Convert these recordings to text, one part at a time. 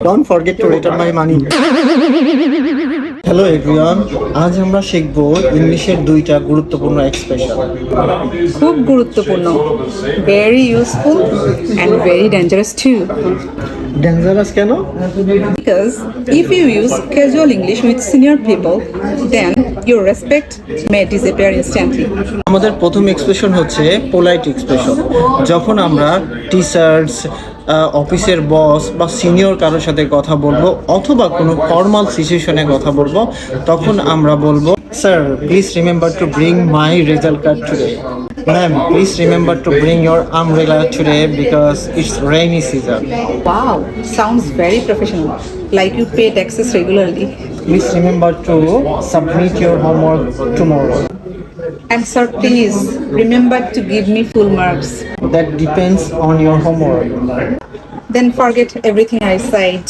Don't forget to return my money. Hello everyone, আজ আমরা শিখব ইংলিশের দুইটা গুরুত্বপূর্ণ এক্সপ্রেশন। খুব গুরুত্বপূর্ণ, very useful and very dangerous too. Dangerous কেন? Because if you use casual English with senior people, then your respect may disappear instantly. আমাদের প্রথম এক্সপ্রেশন হচ্ছে পোলাইট এক্সপ্রেশন। যখন আমরা টিচার্স, অফিসের বস বা সিনিয়র কারোর সাথে কথা বলবো অথবা কোনো ফর্মাল সিচুয়েশনে কথা বলবো, তখন আমরা বলবো, sir please remember to bring my result card today. Ma'am please remember to bring your umbrella today because it's rainy season. Wow, sounds very professional, like you pay taxes regularly. Please remember to submit your homework tomorrow. And sir, please remember to give me full marks. That depends on your homework. Then forget everything I said.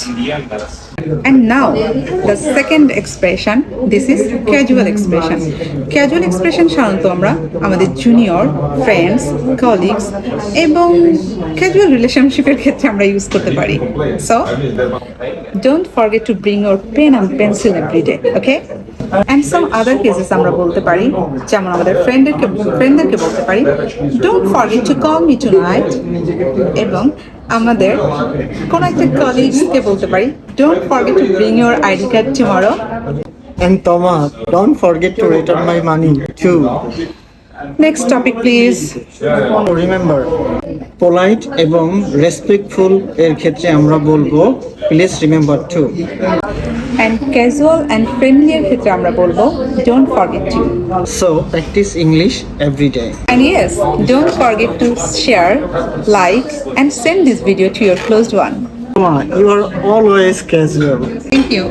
And now, the second expression, this is casual expression. Casual expression সাধারণত আমরা আমাদের junior, friends, colleagues এবং casual রিলেশনশিপের ক্ষেত্রে আমরা use করতে পারি। So don't forget to bring your pen and pencil every day, okay? And some other cases আমরা বলতে পারি, যেমন আমাদের ফ্রেন্ডদেরকে বলতে পারি, don't forget to call me tonight, এবং আমাদের কোন একটা কলিগসকে বলতে পারি, don't forget to bring your ID card tomorrow. And Thomas, don't forget to return my money too. Next topic please. Remember, polite এবং respectful এর ক্ষেত্রে আমরা বলবো please remember to. And casual and friendly এর ক্ষেত্রে আমরা বলবো don't forget to. So practice English every day. And yes, don't forget to share, like and send this video to your closed one. You are always casual. Thank you.